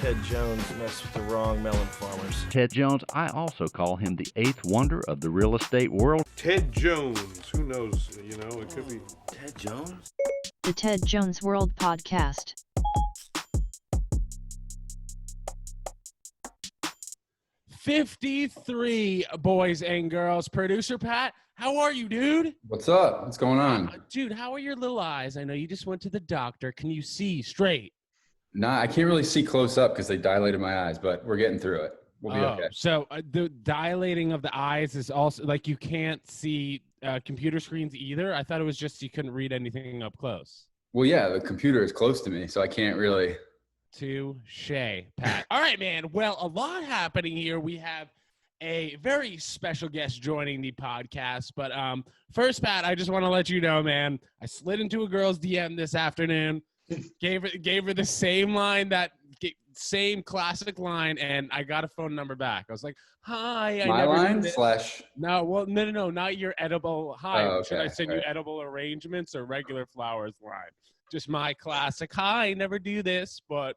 Ted Jones messed with the wrong melon farmers. Ted Jones, I also call him the eighth wonder of the real estate world. Ted Jones, who knows, it could be. Ted Jones? The Ted Jones World Podcast. "53, boys and girls. Producer Pat, how are you, dude? What's up? What's going on? Dude, how are your little eyes? I know you just went to the doctor. Can you see straight? Nah, I can't really see close up because they dilated my eyes, but we're getting through it. We'll be okay. So the dilating of the eyes is also like you can't see computer screens either? I thought it was just you couldn't read anything up close. Well, yeah, the computer is close to me, so I can't really. Touche, Pat. All right, man. Well, a lot happening here. We have a very special guest joining the podcast. But first, Pat, I just want to let you know, man, I slid into a girl's DM this afternoon, gave her the same line, same classic line, and I got a phone number back. I was like, "Hi, My line slash. No, well, no, not your edible. Hi, Oh, okay. Should I send you edible arrangements or regular flowers line? Just my classic. Hi, never do this, but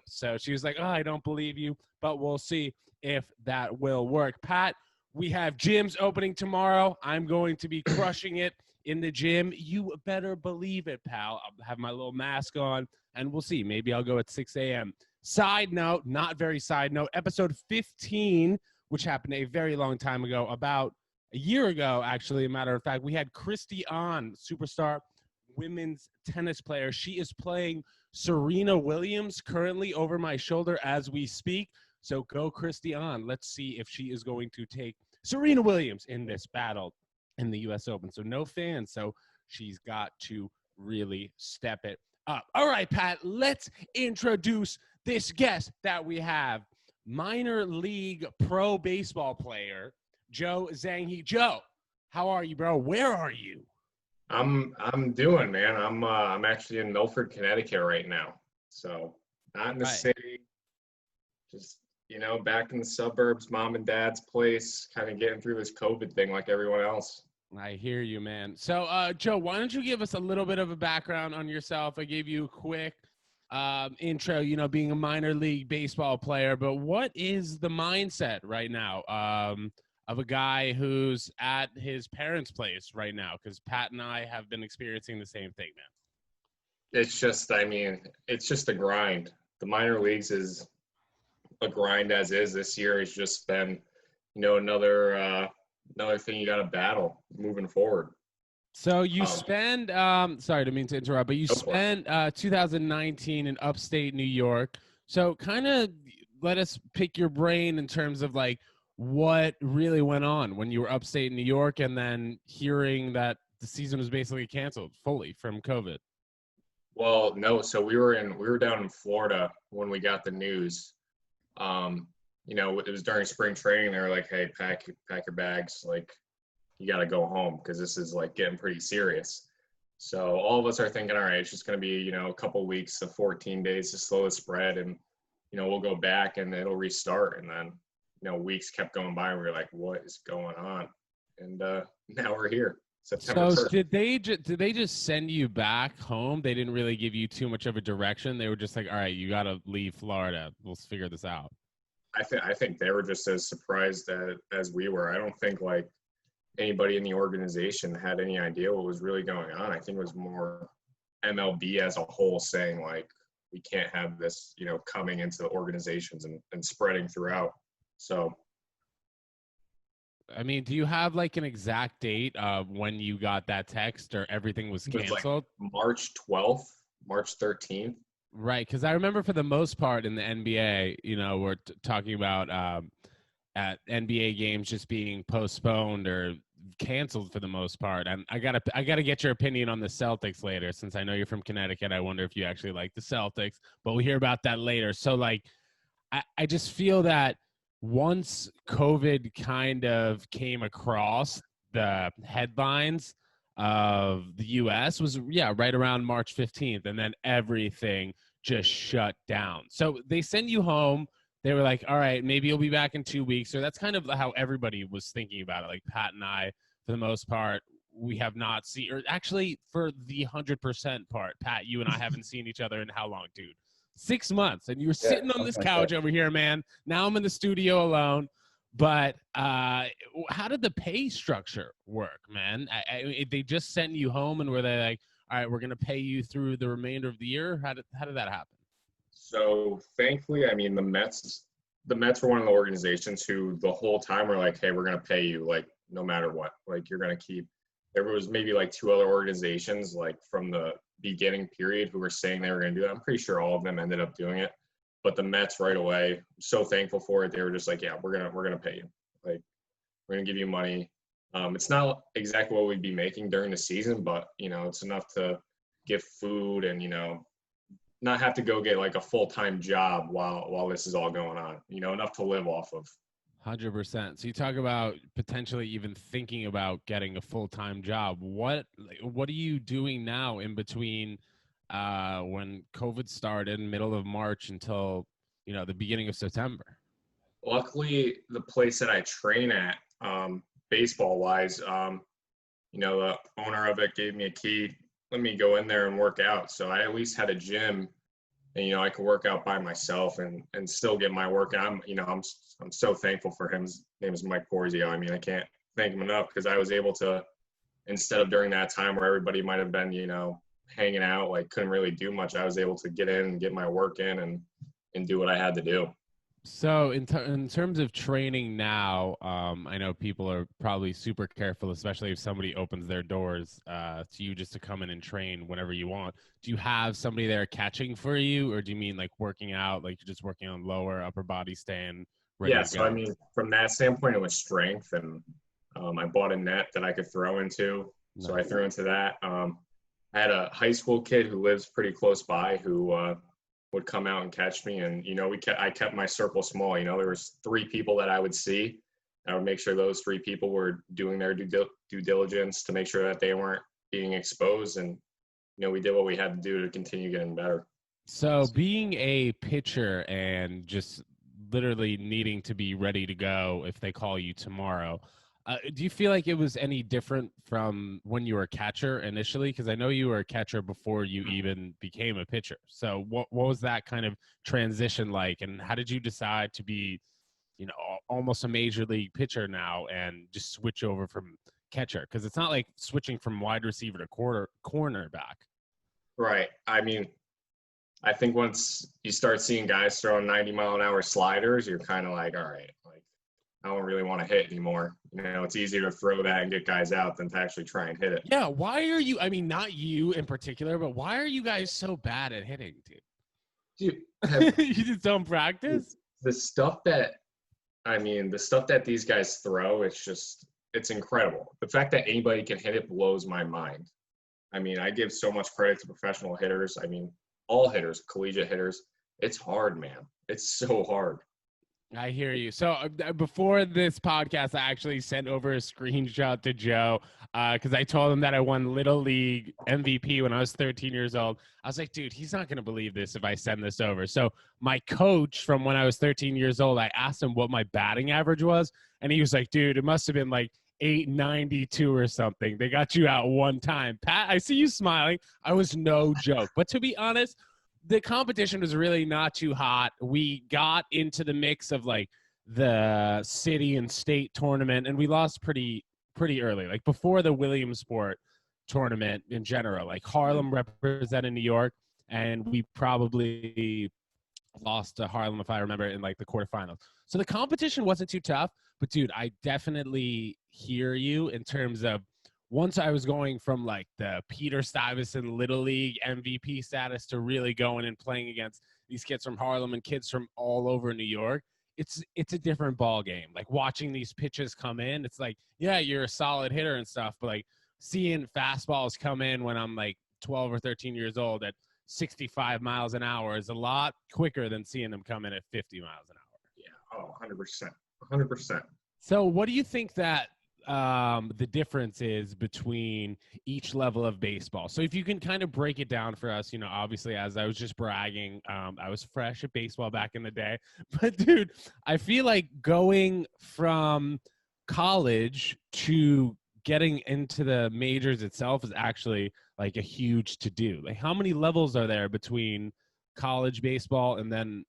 So she was like, "Oh, I don't believe you, but we'll see if that will work." Pat, we have gyms opening tomorrow. I'm going to be crushing it in the gym. You better believe it, pal. I'll have my little mask on, and we'll see. Maybe I'll go at 6 a.m. Side note, not very side note, episode 15, which happened a very long time ago, about a year ago, actually, a matter of fact, we had Christy on, superstar women's tennis player. She is playing Serena Williams currently over my shoulder as we speak. So go Christy on. Let's see if she is going to take Serena Williams in this battle in the U.S. Open. So no fans. So she's got to really step it up. All right, Pat, let's introduce this guest that we have. Minor league pro baseball player, Joe Zanghi. Joe, how are you, bro? Where are you? I'm doing, man. I'm actually in Milford, Connecticut right now. So not in the city, just back in the suburbs, mom and dad's place, kind of getting through this COVID thing like everyone else. I hear you, man. So Joe, why don't you give us a little bit of a background on yourself? I gave you a quick intro, being a minor league baseball player, but what is the mindset right now of a guy who's at his parents' place right now? Because Pat and I have been experiencing the same thing, man. It's just a grind. The minor leagues is a grind as is. This year has just been, another thing you got to battle moving forward. So you spend, sorry, I didn't mean to interrupt, but you spent 2019 in upstate New York. So kind of let us pick your brain in terms of like, what really went on when you were upstate New York and then hearing that the season was basically canceled fully from COVID? Well, no. So we were down in Florida when we got the news. It was during spring training. They were like, "Hey, pack your bags. Like, you got to go home because this is like getting pretty serious." So all of us are thinking, all right, it's just going to be, a couple weeks to 14 days to slow the spread. And, we'll go back and it'll restart. And then, weeks kept going by and we were like, what is going on? And now we're here. September 1st. Did they just send you back home? They didn't really give you too much of a direction. They were just like, all right, you got to leave Florida. We'll figure this out. I think they were just as surprised as we were. I don't think like anybody in the organization had any idea what was really going on. I think it was more MLB as a whole saying like, we can't have this, coming into the organizations and spreading throughout. So, I mean, do you have like an exact date of when you got that text or everything was canceled? Like March 12th, March 13th. Right, because I remember for the most part in the NBA, we're talking about at NBA games just being postponed or canceled for the most part. And I gotta get your opinion on the Celtics later, since I know you're from Connecticut. I wonder if you actually like the Celtics, but we'll hear about that later. So like, I just feel that once COVID kind of came across the headlines of the U.S. was, right around March 15th, and then everything just shut down. So they send you home. They were like, all right, maybe you'll be back in 2 weeks. So that's kind of how everybody was thinking about it. Like Pat and I, for the most part, we have not seen, or actually for the 100% part, Pat, you and I haven't seen each other in how long, dude? 6 months, and you were Yeah, sitting on this something like couch that. over here, man. Now I'm in the studio alone. But how did the pay structure work, man? They just sent you home, and were they like, all right, we're going to pay you through the remainder of the year? How did that happen? So thankfully, I mean, the Mets were one of the organizations who the whole time were like, hey, we're going to pay you, like, no matter what. Like, you're going to keep. There was maybe like 2 other organizations, like from the beginning period, who were saying they were going to do it. I'm pretty sure all of them ended up doing it. But the Mets right away, I'm so thankful for it. They were just like, yeah, we're gonna pay you. Like, we're gonna give you money. It's not exactly what we'd be making during the season, but it's enough to give food and not have to go get like a full-time job while this is all going on. Enough to live off of. 100%. So you talk about potentially even thinking about getting a full-time job. What are you doing now in between when COVID started, middle of March, until the beginning of September? Luckily, the place that I train at, baseball-wise, the owner of it gave me a key, let me go in there and work out. So I at least had a gym, and I could work out by myself and still get my work. And I'm so thankful for him. His name is Mike Porzio. I mean, I can't thank him enough, because I was able to, instead of during that time where everybody might have been hanging out, like couldn't really do much, I was able to get in and get my work in and do what I had to do. So in terms of training now, I know people are probably super careful, especially if somebody opens their doors to you just to come in and train whenever you want. Do you have somebody there catching for you, or do you mean like working out, like you're just working on lower upper body, staying ready Yeah, to so go? I mean, from that standpoint, it was strength, and I bought a net that I could throw into, so I Nice. threw into that. I had a high school kid who lives pretty close by who would come out and catch me, and I kept my circle small. There was 3 people that I would see. I would make sure those 3 people were doing their due diligence to make sure that they weren't being exposed, and we did what we had to do to continue getting better. So being a pitcher and just literally needing to be ready to go if they call you tomorrow, do you feel like it was any different from when you were a catcher initially? Because I know you were a catcher before you even became a pitcher. So what was that kind of transition like, and how did you decide to be, almost a major league pitcher now and just switch over from catcher? Because it's not like switching from wide receiver to cornerback. Right. I mean, I think once you start seeing guys throwing 90-mile-an-hour sliders, you're kind of like, all right, like, I don't really want to hit anymore. It's easier to throw that and get guys out than to actually try and hit it. Yeah, why are you, I mean, not you in particular, but why are you guys so bad at hitting, dude? Dude, You just don't practice? the stuff that these guys throw, it's incredible. The fact that anybody can hit it blows my mind. I mean, I give so much credit to professional hitters. I mean, all hitters, collegiate hitters. It's hard, man. It's so hard. I hear you. So before this podcast, I actually sent over a screenshot to Joe because I told him that I won Little League MVP when I was 13 years old. I was like, dude, he's not going to believe this if I send this over. So my coach from when I was 13 years old, I asked him what my batting average was. And he was like, dude, it must have been like 892 or something. They got you out one time. Pat, I see you smiling. I was no joke. But to be honest, the competition was really not too hot. We got into the mix of like the city and state tournament, and we lost pretty early, like before the Williamsport tournament in general. Like Harlem represented New York, and we probably lost to Harlem, if I remember, in like the quarterfinals. So the competition wasn't too tough, but dude, I definitely hear you in terms of once I was going from like the Peter Stuyvesant Little League MVP status to really going and playing against these kids from Harlem and kids from all over New York, it's a different ball game. Like watching these pitches come in, it's like, yeah, you're a solid hitter and stuff, but like seeing fastballs come in when I'm like 12 or 13 years old at 65 miles an hour is a lot quicker than seeing them come in at 50 miles an hour. Yeah. Oh, 100%. 100%. So what do you think that the difference is between each level of baseball? So if you can kind of break it down for us, obviously, as I was just bragging, I was fresh at baseball back in the day, but dude, I feel like going from college to getting into the majors itself is actually like a huge to do. Like how many levels are there between college baseball and then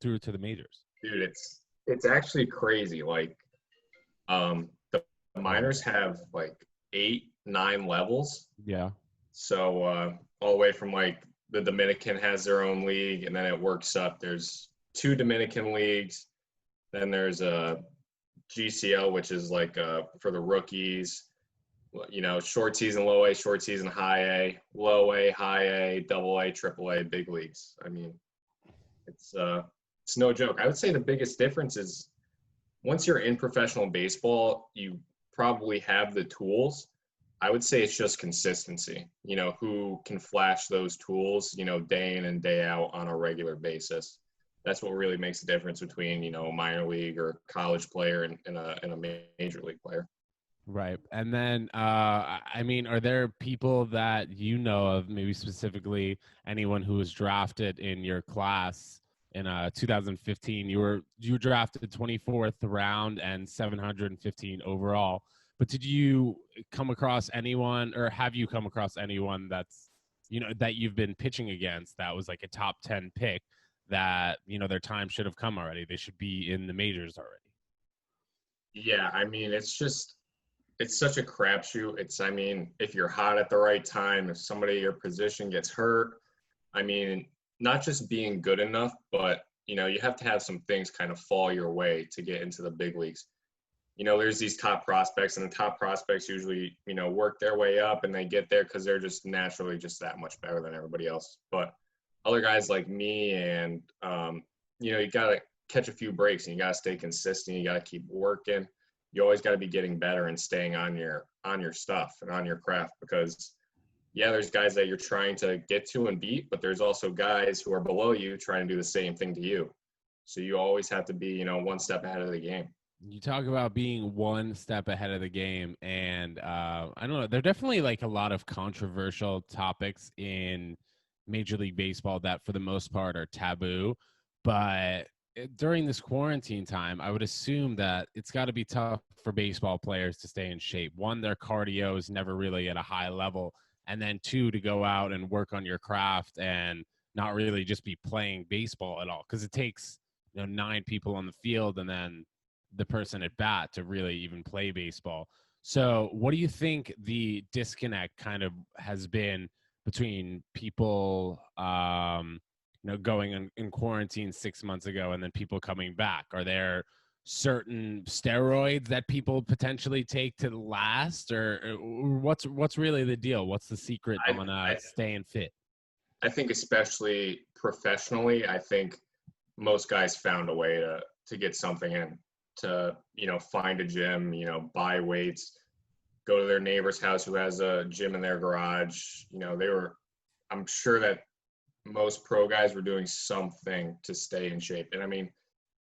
through to the majors? Dude, it's actually crazy. Like, the minors have like 8-9 levels. Yeah. So all the way from like the Dominican has their own league, and then it works up. There's 2 Dominican leagues. Then there's a GCL, which is like for the rookies. You know, short season, low A, short season, high A, low A, high A, double A, triple A, big leagues. I mean, it's no joke. I would say the biggest difference is once you're in professional baseball, you probably have the tools. I would say it's just consistency, you know, who can flash those tools, you know, day in and day out on a regular basis. That's what really makes the difference between, you know, a minor league or college player and a major league player. Right. And then, I mean, are there people that you know of, maybe specifically anyone who was drafted in your class in 2015? You were drafted 24th round and 715 overall. But did you come across anyone, or have you come across anyone that's, you know, that you've been pitching against that was like a top 10 pick that, you know, their time should have come already? They should be in the majors already. Yeah, I mean, it's such a crapshoot. I mean, if you're hot at the right time, if somebody in your position gets hurt, I mean, not just being good enough, but, you know, you have to have some things kind of fall your way to get into the big leagues. You know, there's these top prospects, and the top prospects usually, you know, work their way up and they get there because they're just naturally just that much better than everybody else. But other guys like me and, you know, you got to catch a few breaks and you got to stay consistent. You got to keep working. You always got to be getting better and staying on your stuff and on your craft, because yeah, there's guys that you're trying to get to and beat, but there's also guys who are below you trying to do the same thing to you. So you always have to be, you know, one step ahead of the game. You talk about being one step ahead of the game, and I don't know, there are definitely like a lot of controversial topics in Major League Baseball that for the most part are taboo, but during this quarantine time, I would assume that it's got to be tough for baseball players to stay in shape. One, their cardio is never really at a high level, and then 2, to go out and work on your craft and not really just be playing baseball at all, because it takes, you know, 9 people on the field and then the person at bat to really even play baseball. So what do you think the disconnect kind of has been between people, you know, going in quarantine 6 months ago and then people coming back? Are there certain steroids that people potentially take to last, or what's really the deal? What's the secret on staying fit? I think especially professionally, I think most guys found a way to get something in, to, you know, find a gym, you know, buy weights, go to their neighbor's house who has a gym in their garage. You know, I'm sure that most pro guys were doing something to stay in shape. And I mean,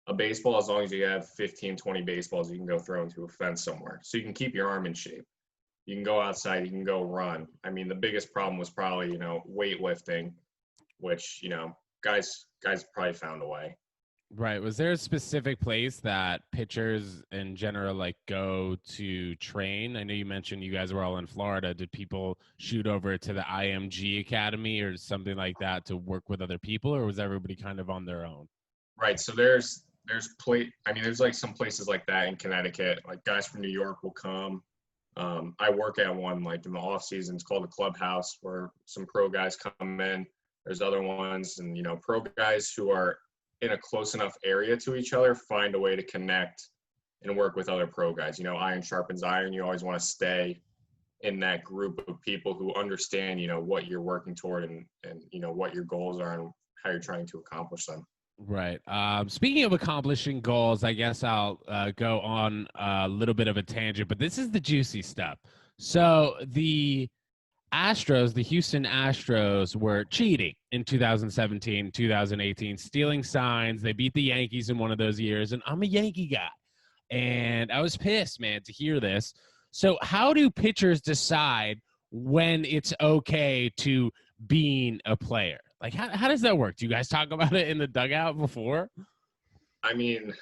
a baseball, as long as you have 15, 20 baseballs, you can go throw into a fence somewhere. So you can keep your arm in shape. You can go outside, you can go run. I mean, the biggest problem was probably, you know, weightlifting, which, you know, guys probably found a way. Right. Was there a specific place that pitchers in general like go to train? I know you mentioned you guys were all in Florida. Did people shoot over to the IMG Academy or something like that to work with other people, or was everybody kind of on their own? Right. So there's like some places like that in Connecticut. Like guys from New York will come. I work at one like in the off season. It's called the Clubhouse, where some pro guys come in. There's other ones, and, you know, pro guys who are in a close enough area to each other find a way to connect and work with other pro guys. You know, iron sharpens iron. You always want to stay in that group of people who understand, you know, what you're working toward and you know, what your goals are and how you're trying to accomplish them. Right. Speaking of accomplishing goals, I guess I'll go on a little bit of a tangent, but this is the juicy stuff. So the Houston Astros were cheating in 2017, 2018, stealing signs. They beat the Yankees in one of those years, and I'm a Yankee guy. And I was pissed, man, to hear this. So how do pitchers decide when it's okay to being a player? Like, how does that work? Do you guys talk about it in the dugout before? I mean,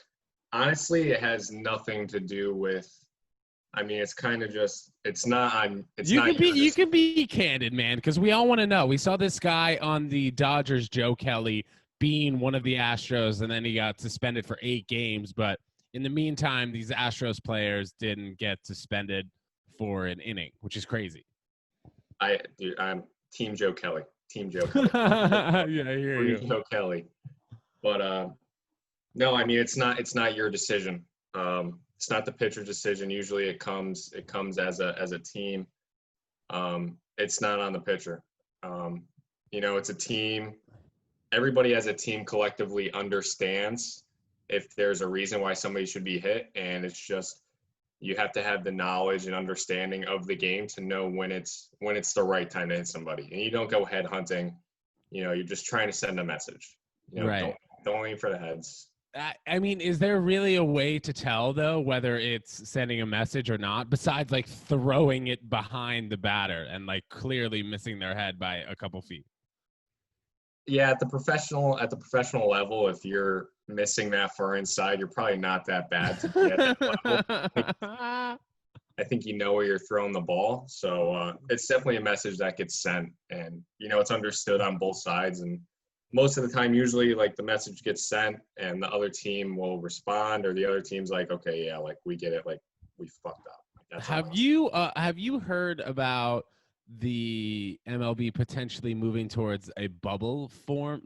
honestly, it has nothing to do with I mean, it's kind of just, it's not on, it's You not can be your you can be candid, man, because we all want to know. We saw this guy on the Dodgers, Joe Kelly, being one of the Astros, and then he got suspended for 8 games. But in the meantime, these Astros players didn't get suspended for an inning, which is crazy. Dude, I'm Team Joe Kelly. Team Joe Kelly. Yeah, I hear Free you. Joe Kelly. But no, I mean it's not your decision. It's not the pitcher's decision. Usually it comes as a team. It's not on the pitcher. It's a team. Everybody as a team collectively understands if there's a reason why somebody should be hit, and it's just you have to have the knowledge and understanding of the game to know when it's the right time to hit somebody. And you don't go head hunting. You're just trying to send a message. Right. Don't aim for the heads. I mean, is there really a way to tell, though, whether it's sending a message or not, besides like throwing it behind the batter and like clearly missing their head by a couple feet? Yeah, at the professional level, if you're missing that far inside, you're probably not that bad to be at that level. I think you know where you're throwing the ball. So it's definitely a message that gets sent, and it's understood on both sides. And most of the time, usually like the message gets sent and the other team will respond, or the other team's like, okay, yeah, like we get it, like we fucked up. That's have you heard about the MLB potentially moving towards a bubble format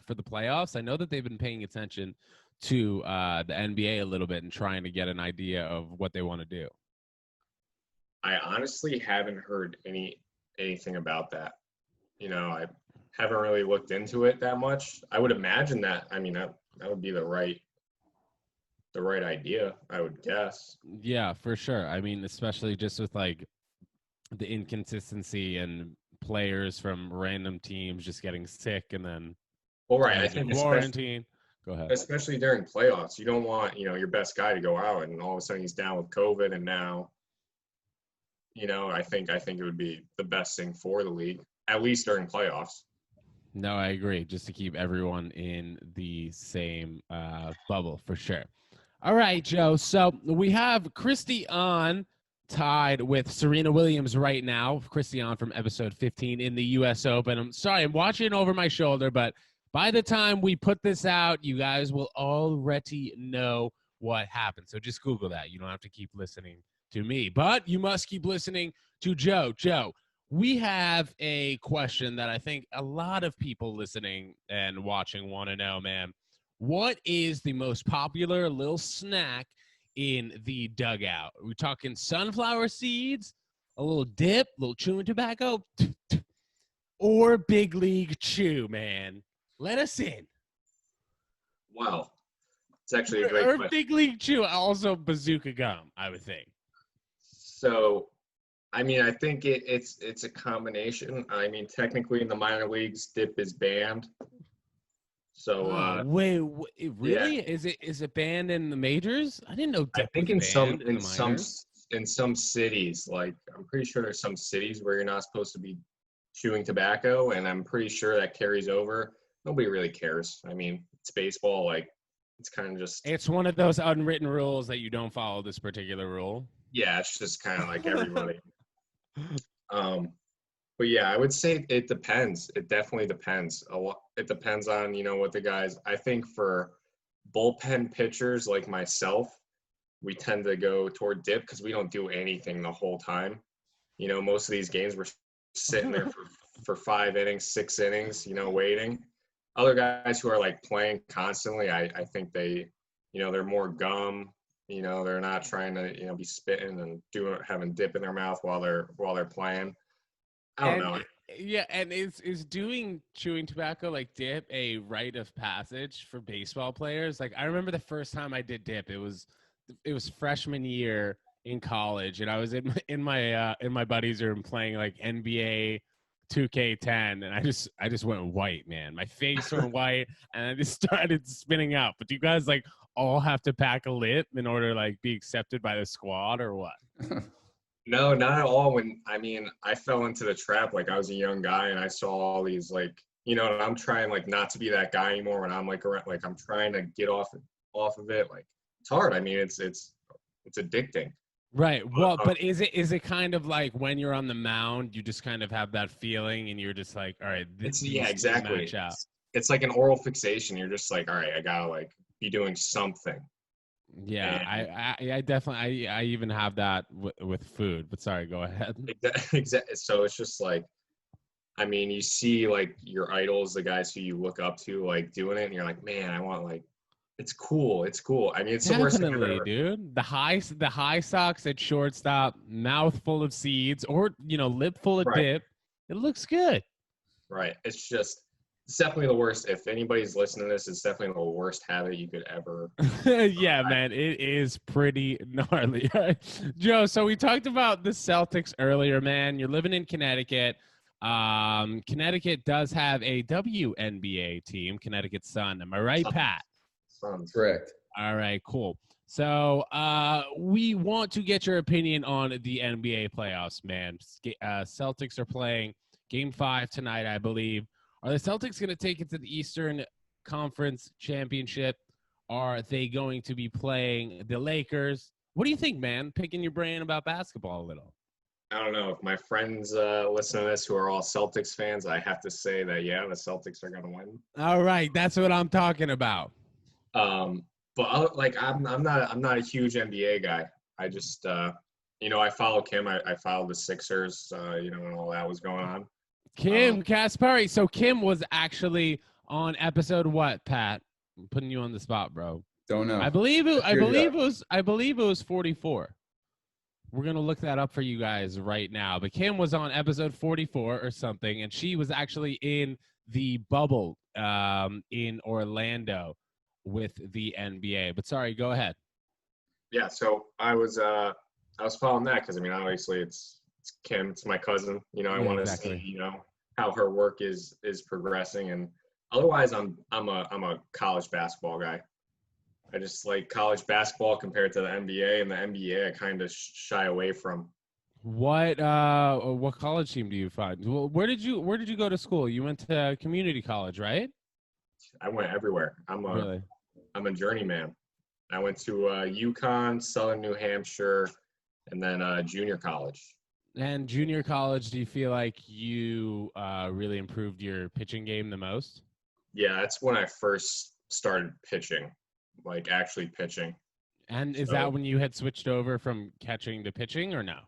for the playoffs? I know that they've been paying attention to the NBA a little bit and trying to get an idea of what they want to do. I honestly haven't heard anything about that. I haven't really looked into it that much. I would imagine that, I mean, that would be the right idea, I would guess. Yeah, for sure. I mean, especially just with like the inconsistency and players from random teams just getting sick and then Right. I think quarantine. Go ahead. Especially during playoffs, you don't want your best guy to go out and all of a sudden he's down with COVID, and now I think it would be the best thing for the league, at least during playoffs. No, I agree. Just to keep everyone in the same bubble for sure. All right, Joe. So we have Christy on tied with Serena Williams right now. Christy on from episode 15 in the U.S. Open. I'm sorry, I'm watching over my shoulder, but by the time we put this out, you guys will already know what happened. So just Google that. You don't have to keep listening to me, but you must keep listening to Joe. Joe, we have a question that I think a lot of people listening and watching want to know, man. What is the most popular little snack in the dugout? Are we talking sunflower seeds, a little dip, a little chewing tobacco, or big league chew, man? Let us in. Wow. It's actually a great or question. Big league chew, also bazooka gum, I would think. So, I mean, I think it's a combination. I mean, technically in the minor leagues, dip is banned. So wait, really? Yeah. Is it banned in the majors? I didn't know dip I think was banned in the minors. in some cities, like I'm pretty sure there's some cities where you're not supposed to be chewing tobacco, and I'm pretty sure that carries over. Nobody really cares. I mean, it's baseball. Like, it's kind of just. It's one of those unwritten rules that you don't follow this particular rule. Yeah, it's just kind of like everybody. But yeah, I would say it depends. It definitely depends. A lot. It depends on what the guys. I think for bullpen pitchers like myself, we tend to go toward dip because we don't do anything the whole time. Most of these games we're sitting there for 5 innings, 6 innings, waiting. Other guys who are like playing constantly, I think they, they're more gum. They're not trying to, be spitting and having dip in their mouth while they're playing. I don't know. Yeah, and is doing chewing tobacco like dip a rite of passage for baseball players? Like, I remember the first time I did dip, it was freshman year in college, and I was in my buddy's room playing like NBA 2K10, and I just went white, man. My face went white, and I just started spinning out. But do you guys like all have to pack a lip in order to like be accepted by the squad, or what? No, not at all. I fell into the trap. Like, I was a young guy and I saw all these, like, and I'm trying like not to be that guy anymore when I'm like around, like I'm trying to get off of it. Like, it's hard. I mean, it's addicting. Right. Well, but is it kind of like when you're on the mound, you just kind of have that feeling, and you're just like, all right, It's these yeah, two exactly. match out. It's like an oral fixation. You're just like, all right, I gotta like be doing something. Yeah, And I definitely I even have that with food. But sorry, go ahead. exactly. So it's just like, I mean, you see like your idols, the guys who you look up to, like doing it, and you're like, man, I want like, it's cool. It's cool. I mean, it's the worst thing I've Definitely, ever. dude. The high socks at shortstop, mouth full of seeds, or lip full of Right. dip. It looks good. Right. It's definitely the worst. If anybody's listening to this, it's definitely the worst habit you could ever. Yeah, man, it is pretty gnarly. Joe, so we talked about the Celtics earlier, man. You're living in Connecticut. Connecticut does have a WNBA team, Connecticut Sun. Am I right, Pat? Suns. Correct. All right, cool. So we want to get your opinion on the NBA playoffs, man. Celtics are playing Game 5 tonight, I believe. Are the Celtics going to take it to the Eastern Conference Championship? Are they going to be playing the Lakers? What do you think, man? Picking your brain about basketball a little. I don't know. If my friends listen to this who are all Celtics fans, I have to say that, yeah, the Celtics are going to win. All right, that's what I'm talking about. But I'm not a huge NBA guy. I just I follow Kim. I followed the Sixers. When all that was going on. Kim Kasperi. So Kim was actually on episode what, Pat? I'm putting you on the spot, bro. Don't know. I believe it was 44. We're gonna look that up for you guys right now. But Kim was on episode 44 or something, and she was actually in the bubble in Orlando with the NBA. But sorry, go ahead. Yeah, so I was following that because I mean obviously it's Kim, it's my cousin. I want to see how her work is progressing, and otherwise I'm a college basketball guy. I just like college basketball compared to the NBA, and the NBA I kind of shy away from. What college team do you find? Well, where did you go to school? You went to community college, right? I went everywhere. I'm a journeyman. I went to UConn, Southern New Hampshire, and then junior college. And junior college, do you feel like you really improved your pitching game the most? Yeah, that's when I first started pitching, like actually pitching. And is that when you had switched over from catching to pitching or no?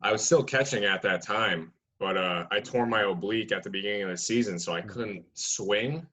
I was still catching at that time, but I tore my oblique at the beginning of the season, so I couldn't swing.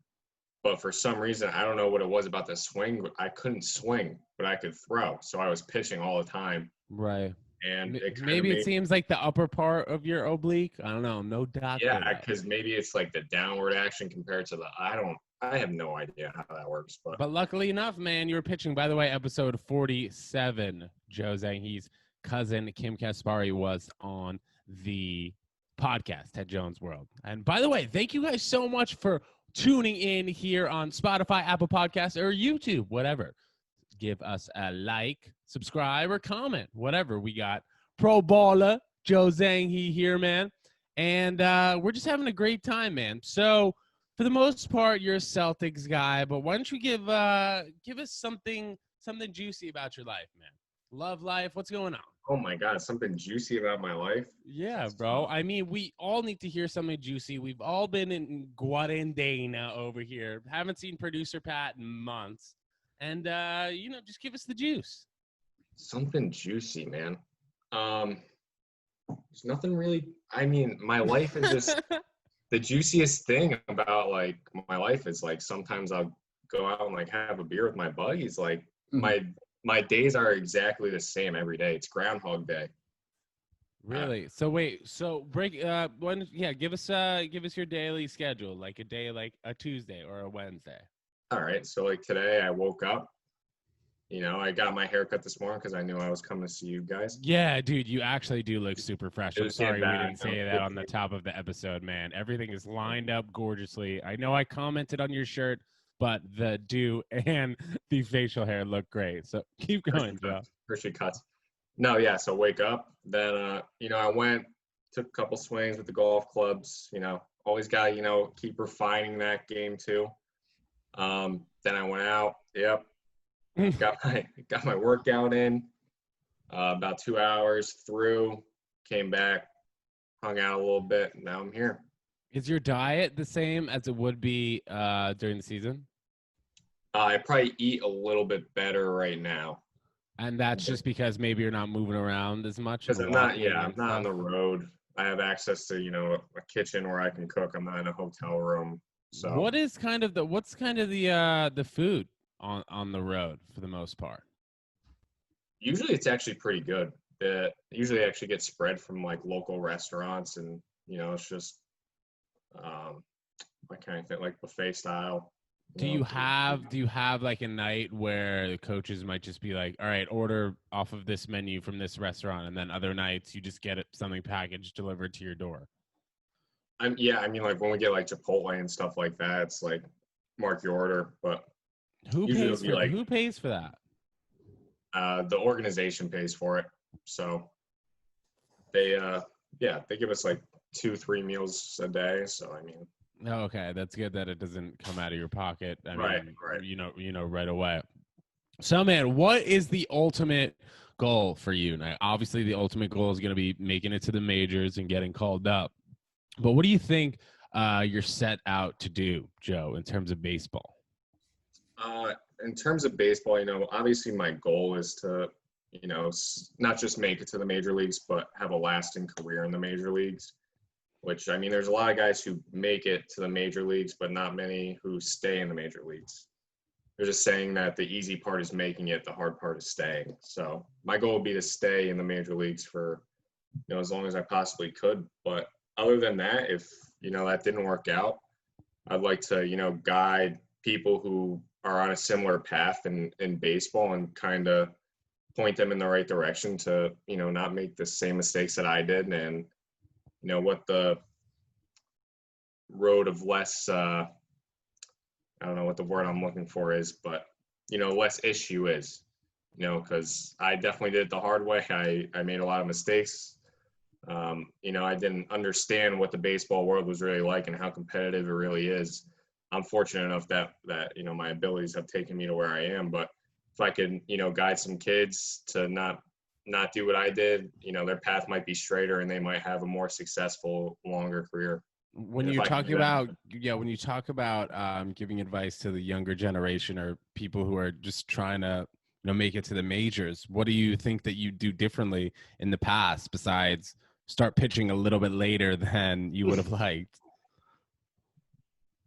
But for some reason, I don't know what it was about the swing, but I couldn't swing, but I could throw. So I was pitching all the time. Right. And maybe it seems like the upper part of your oblique. I don't know. No doctor. Yeah, because maybe it's like the downward action compared to I have no idea how that works. But luckily enough, man, you were pitching. By the way, episode 47, Joe Zanghi's cousin, Kim Kasperi, was on the podcast, Ted Jones World. And by the way, thank you guys so much for tuning in here on Spotify, Apple Podcasts, or YouTube, whatever. Give us a like, subscribe, or comment, whatever. We got Pro Baller, Joe Zanghi here, man. And we're just having a great time, man. So for the most part, you're a Celtics guy, but why don't you give us something juicy about your life, man? Love life, what's going on? Oh my God, something juicy about my life? Yeah, bro. I mean, we all need to hear something juicy. We've all been in Guarandena over here. Haven't seen producer Pat in months. And, just give us the juice. Something juicy, man. There's nothing really, I mean, my life is just, the juiciest thing about, like, my life is, like, sometimes I'll go out and, like, have a beer with my buddies. Like, my days are exactly the same every day. It's Groundhog Day. Really? So wait, give us your daily schedule, like a day, like a Tuesday or a Wednesday. All right. So like today I woke up, I got my hair cut this morning because I knew I was coming to see you guys. Yeah, dude, you actually do look super fresh. I'm sorry we didn't say that on the top of the episode, man. Everything is lined up gorgeously. I know I commented on your shirt, but the do and the facial hair look great. So keep going, Joe. Appreciate cuts. No, yeah. So wake up. Then, I took a couple swings with the golf clubs. Always got keep refining that game too. Then I went out. Yep. got my workout in. About 2 hours through, came back, hung out a little bit, and now I'm here. Is your diet the same as it would be during the season? I probably eat a little bit better right now And that's just because maybe you're not moving around as much because and I'm not. walking Yeah, I'm and not on the stuff? road. I have access to a kitchen where I can cook. I'm not in a hotel room, so What's kind of the food on the road for the most part? usually it's actually pretty good. Usually actually gets spread from like local restaurants, and it's just what kind of thing, like buffet style. Do you have like a night where the coaches might just be like, all right, order off of this menu from this restaurant, and then other nights you just get something packaged delivered to your door? I mean, like when we get like Chipotle and stuff like that, it's like mark your order, but usually it'll be like Who pays for that? the organization pays for it. So they they give us like 2-3 meals a day. So I mean, Oh, okay, that's good that it doesn't come out of your pocket. I Right, mean, right. right away. So, man, what is the ultimate goal for you? Now, obviously, the ultimate goal is going to be making it to the majors and getting called up. But what do you think you're set out to do, Joe, in terms of baseball? in terms of baseball, obviously my goal is to, not just make it to the major leagues, but have a lasting career in the major leagues. Which, I mean, there's a lot of guys who make it to the major leagues, but not many who stay in the major leagues. They're just saying that the easy part is making it, the hard part is staying. So my goal would be to stay in the major leagues for, as long as I possibly could. But other than that, if, that didn't work out, I'd like to, guide people who are on a similar path in baseball and kind of point them in the right direction to, not make the same mistakes that I did, and what the road of less I don't know what the word I'm looking for is, but less issue is, because I definitely did it the hard way. I made a lot of mistakes. I didn't understand what the baseball world was really like and how competitive it really is. I'm fortunate enough that my abilities have taken me to where I am, but if I could guide some kids to not do what I did, their path might be straighter and they might have a more successful, longer career. When And if you I can talk do that, about when you talk about giving advice to the younger generation or people who are just trying to make it to the majors, what do you think that you do differently in the past besides start pitching a little bit later than you would have liked?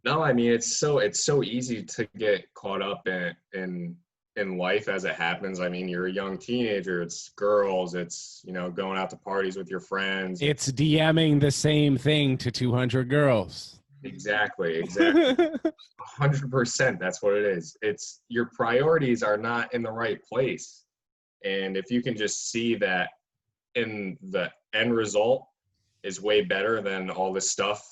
No, I mean it's so easy to get caught up in life as it happens. I mean, you're a young teenager, it's girls, it's going out to parties with your friends. It's DMing the same thing to 200 girls. Exactly. 100%, that's what it is. It's your priorities are not in the right place. And if you can just see that in the end result is way better than all this stuff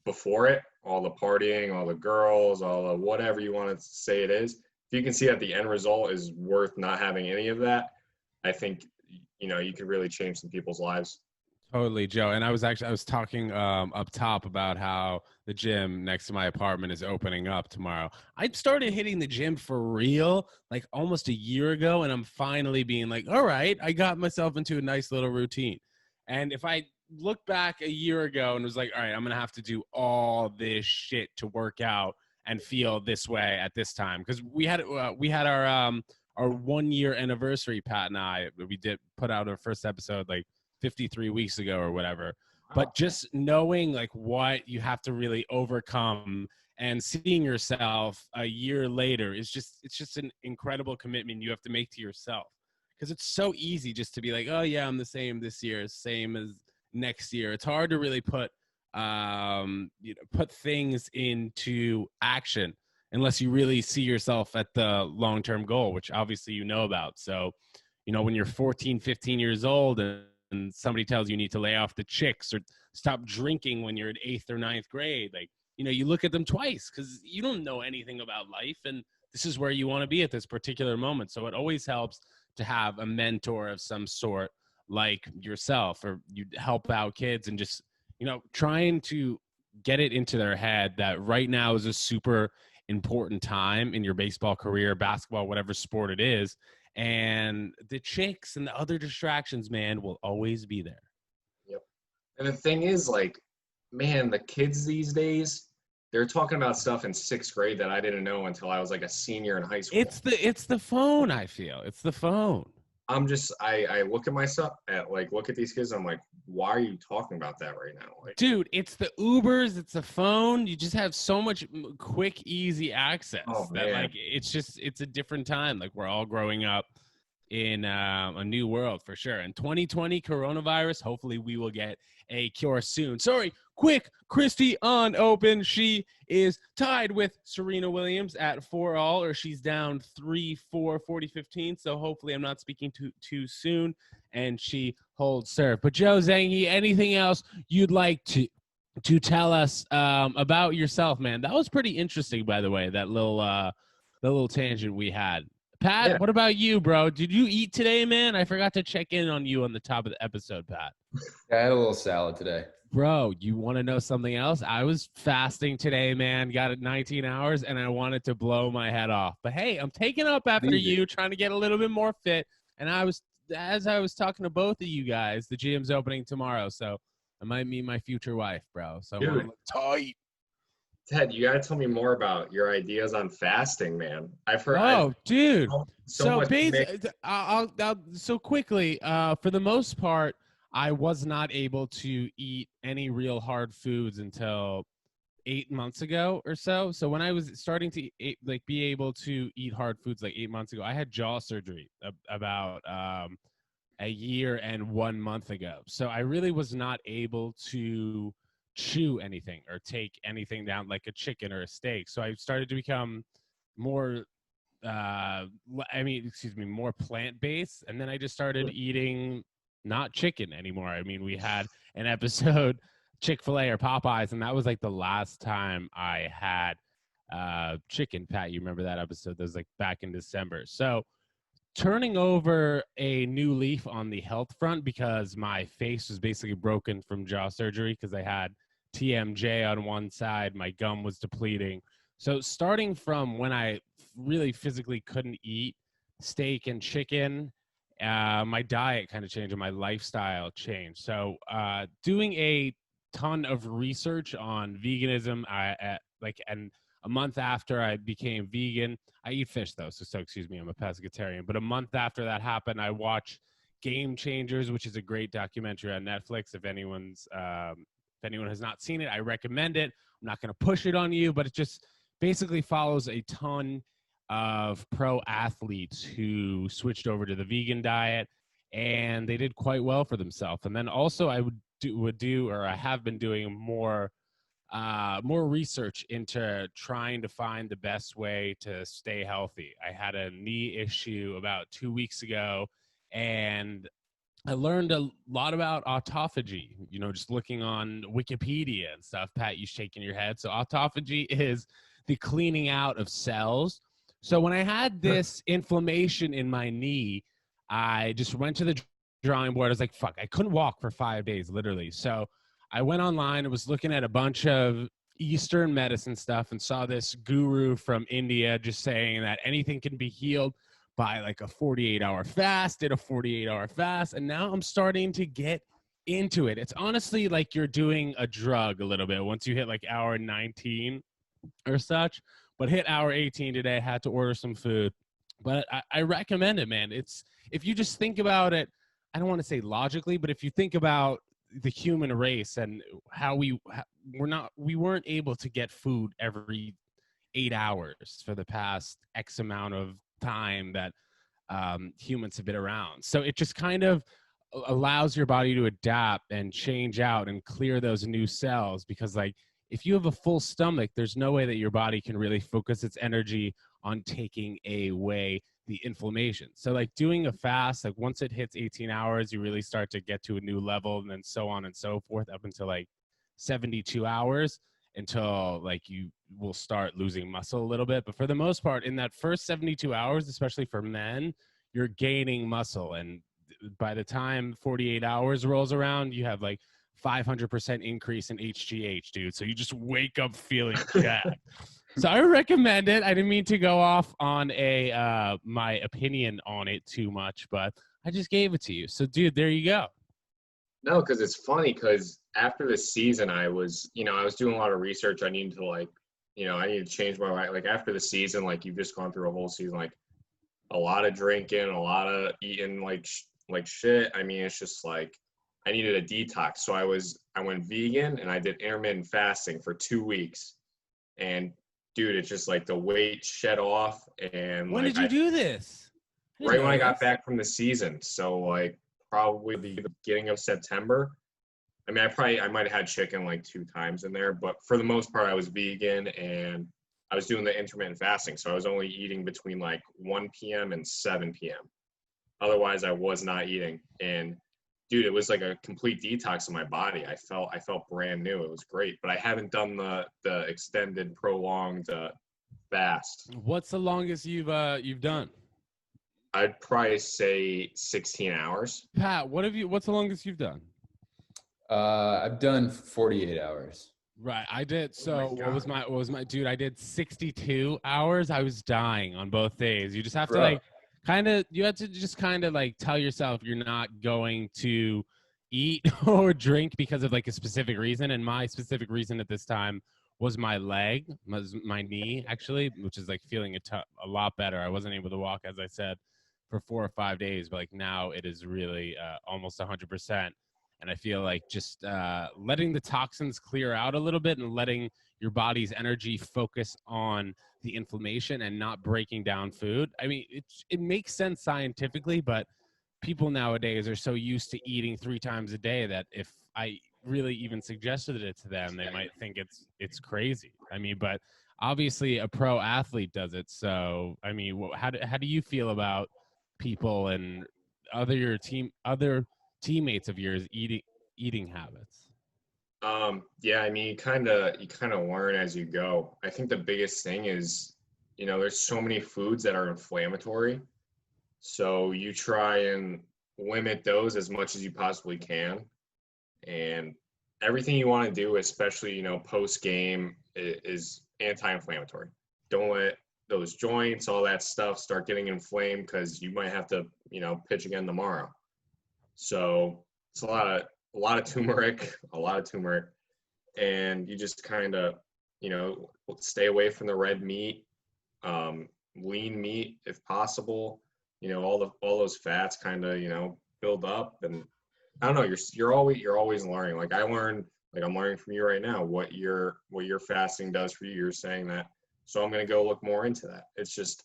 before it, all the partying, all the girls, all the whatever you want to say it is. If you can see that the end result is worth not having any of that, I think you could really change some people's lives. Totally, Joe. And I was talking up top about how the gym next to my apartment is opening up tomorrow. I started hitting the gym for real like almost a year ago, and I'm finally being like, all right, I got myself into a nice little routine. And if I look back a year ago and was like, all right, I'm gonna have to do all this shit to work out and feel this way at this time, because we had our 1 year anniversary, Pat and I. We did put out our first episode like 53 weeks ago or whatever. But just knowing like what you have to really overcome and seeing yourself a year later is just an incredible commitment you have to make to yourself, because it's so easy just to be like, oh yeah, I'm the same this year, same as next year. It's hard to really put put things into action unless you really see yourself at the long-term goal, which obviously about. So when you're 14, 15 years old and somebody tells you need to lay off the chicks or stop drinking when you're in 8th or 9th grade, like, you look at them twice because you don't know anything about life. And this is where you want to be at this particular moment. So it always helps to have a mentor of some sort like yourself, or you help out kids and just, trying to get it into their head that right now is a super important time in your baseball career, basketball, whatever sport it is. and the chicks and the other distractions, man, will always be there. Yep. And the thing is, like, man, the kids these days, they're talking about stuff in 6th grade that I didn't know until I was like a senior in high school. It's the phone, I feel. It's the phone. I'm just, I look at myself, look at these kids, I'm like, why are you talking about that right now? Like, Dude, it's the Ubers, it's the phone. You just have so much quick, easy access that, man. like, it's a different time. Like, we're all growing up in a new world for sure. And 2020 coronavirus, hopefully we will get a cure soon. Sorry, quick, Christy on open. She is tied with Serena Williams at 4-all, or she's down 3-4, 40-15. So hopefully I'm not speaking too soon, and she holds serve. But Joe Zanghi, anything else you'd like to tell us about yourself, man? That was pretty interesting, by the way, that little tangent we had. Pat, Yeah. What about you, bro? Did you eat today, man? I forgot to check in on you on the top of the episode, Pat. I had a little salad today. Bro, you want to know something else? I was fasting today, man. Got it 19 hours, and I wanted to blow my head off. But hey, I'm taking up after you, trying to get a little bit more fit. And as I was talking to both of you guys, the gym's opening tomorrow, so I might meet my future wife, bro. So I'm gonna look tight. Ted, you gotta tell me more about your ideas on fasting, man. I've heard. Dude. So much So quickly, for the most part, I was not able to eat any real hard foods until 8 months ago or so. So when I was starting to be able to eat hard foods like 8 months ago, I had jaw surgery about a year and 1 month ago. So I really was not able to chew anything or take anything down like a chicken or a steak. So I started to become more more plant-based, and then I just started eating not chicken anymore. I mean, we had an episode Chick-fil-A or Popeyes, and that was like the last time I had chicken. Pat, you remember that episode? That was like back in December. So turning over a new leaf on the health front, because my face was basically broken from jaw surgery because I had TMJ on one side, my gum was depleting. So starting from when I really physically couldn't eat steak and chicken, my diet kind of changed and my lifestyle changed. So doing a ton of research on veganism, and a month after I became vegan, I eat fish though, so excuse me, I'm a pescatarian. But a month after that happened, I watched Game Changers, which is a great documentary on Netflix. If anyone has not seen it, I recommend it. I'm not going to push it on you, but it just basically follows a ton of pro athletes who switched over to the vegan diet, and they did quite well for themselves. And then also I I have been doing more research into trying to find the best way to stay healthy. I had a knee issue about 2 weeks ago, and I learned a lot about autophagy, just looking on Wikipedia and stuff. Pat, you shaking your head. So autophagy is the cleaning out of cells. So when I had this inflammation in my knee, I just went to the drawing board. I was like, fuck, I couldn't walk for 5 days, literally. So I went online and was looking at a bunch of Eastern medicine stuff and saw this guru from India just saying that anything can be healed by like a 48-hour fast, did a 48-hour fast, and now I'm starting to get into it. It's honestly like you're doing a drug a little bit once you hit like hour 19 or such, but hit hour 18 today, had to order some food. But I recommend it, man. If you just think about it, I don't want to say logically, but if you think about the human race and how we weren't able to get food every 8 hours for the past X amount of time that humans have been around. So it just kind of allows your body to adapt and change out and clear those new cells, because like if you have a full stomach, there's no way that your body can really focus its energy on taking away the inflammation. So like doing a fast, like once it hits 18 hours, you really start to get to a new level, and then so on and so forth up until like 72 hours, until like you will start losing muscle a little bit. But for the most part, in that first 72 hours, especially for men, you're gaining muscle. And by the time 48 hours rolls around, you have like 500% increase in HGH, dude. So you just wake up feeling jacked. So I recommend it. I didn't mean to go off on a my opinion on it too much, but I just gave it to you. So, dude, there you go. No, because it's funny because after the season, I was doing a lot of research. I needed to I need to change my life. Like after the season, like you've just gone through a whole season, like a lot of drinking, a lot of eating like shit. I mean, it's just like I needed a detox. So I went vegan and I did intermittent fasting for 2 weeks. And dude, it's just like the weight shed off. And When like did you do this? right when I got back from the season. So like probably the beginning of September. I mean, I might have had chicken like 2 times in there, but for the most part, I was vegan and I was doing the intermittent fasting. So I was only eating between like 1 p.m. and 7 p.m. Otherwise, I was not eating. And dude, it was like a complete detox of my body. I felt brand new. It was great, but I haven't done the extended, prolonged fast. What's the longest you've done? I'd probably say 16 hours. Pat, what's the longest you've done? I've done 48 hours. Right, I did. So my what was my dude? I did 62 hours. I was dying on both days. You just have to Bro. you have to just kind of like tell yourself you're not going to eat or drink because of like a specific reason. And my specific reason at this time was my leg, my knee actually, which is like feeling a lot better. I wasn't able to walk, as I said, for 4 or 5 days, but like now it is really almost 100%. And I feel like just letting the toxins clear out a little bit and letting your body's energy focus on the inflammation and not breaking down food. I mean, it makes sense scientifically, but people nowadays are so used to eating 3 times a day that if I really even suggested it to them, they might think it's crazy. I mean, but obviously a pro athlete does it. So, I mean, how do you feel about people and other teammates of yours eating habits? Yeah, I mean, you kind of learn as you go. I think the biggest thing is, there's so many foods that are inflammatory. So you try and limit those as much as you possibly can. And everything you want to do, especially, post game, is anti-inflammatory. Don't let those joints, all that stuff start getting inflamed because you might have to, pitch again tomorrow. So it's a lot of turmeric, and you just kind of, stay away from the red meat, lean meat if possible. All those fats kind of, build up, and I don't know. You're always learning. Like I'm learning from you right now what your fasting does for you. You're saying that, so I'm gonna go look more into that. It's just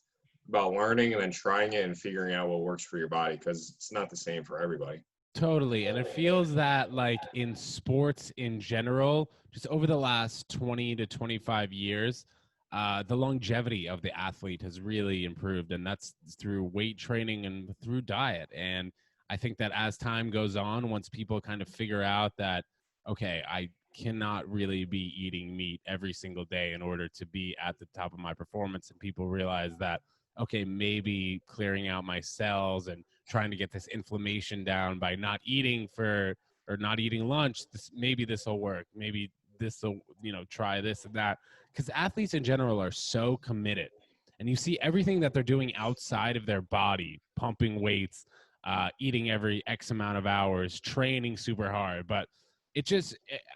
about learning and then trying it and figuring out what works for your body because it's not the same for everybody. Totally. And it feels that like in sports in general, just over the last 20 to 25 years, the longevity of the athlete has really improved. And that's through weight training and through diet. And I think that as time goes on, once people kind of figure out that, okay, I cannot really be eating meat every single day in order to be at the top of my performance, and people realize that, okay, maybe clearing out my cells and trying to get this inflammation down by not eating lunch, maybe this will work. Maybe this will, try this and that. Because athletes in general are so committed, and you see everything that they're doing outside of their body, pumping weights, eating every X amount of hours, training super hard. But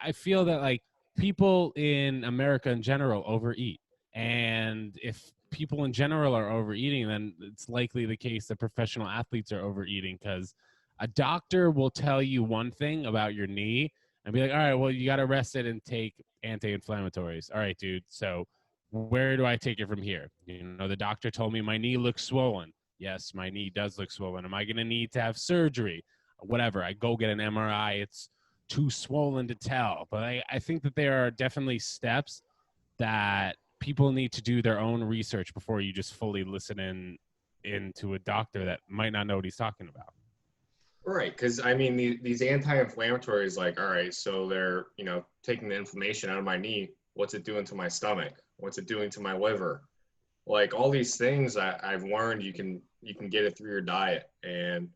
I feel that like people in America in general overeat. And if people in general are overeating, then it's likely the case that professional athletes are overeating, because a doctor will tell you one thing about your knee and be like, all right, well, you got to rest it and take anti-inflammatories. All right, dude. So where do I take it from here? The doctor told me my knee looks swollen. Yes, my knee does look swollen. Am I going to need to have surgery? Whatever. I go get an MRI. It's too swollen to tell. But I think that there are definitely steps that people need to do their own research before you just fully listen into a doctor that might not know what he's talking about. Right, because I mean these anti-inflammatories, like, all right, so they're taking the inflammation out of my knee. What's it doing to my stomach? What's it doing to my liver? Like all these things I've learned you can get it through your diet and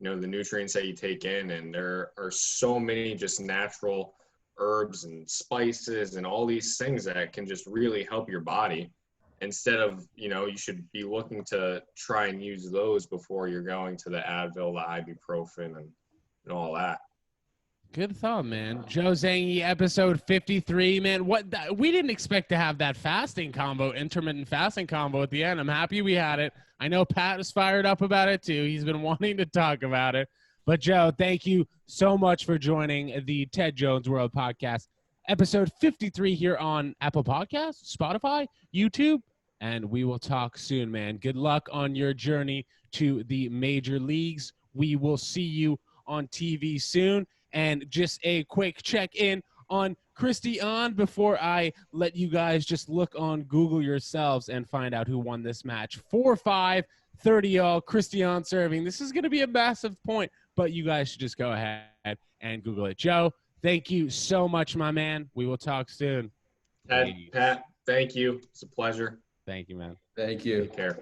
the nutrients that you take in, and there are so many just natural herbs and spices and all these things that can just really help your body. Instead of, you should be looking to try and use those before you're going to the Advil, the ibuprofen, and all that. Good thought, man. Joe Zanghi, episode 53, man. We didn't expect to have that fasting combo, intermittent fasting combo at the end. I'm happy we had it. I know Pat was fired up about it too. He's been wanting to talk about it. But Joe, thank you so much for joining the Ted Jones World Podcast, episode 53 here on Apple Podcasts, Spotify, YouTube, and we will talk soon, man. Good luck on your journey to the major leagues. We will see you on TV soon. And just a quick check-in on Christian before I let you guys just look on Google yourselves and find out who won this match. 4-5, 30-all, Christian serving. This is going to be a massive point, but you guys should just go ahead and Google it. Joe, thank you so much, my man. We will talk soon. Pat, thank you. It's a pleasure. Thank you, man. Thank you. Take care.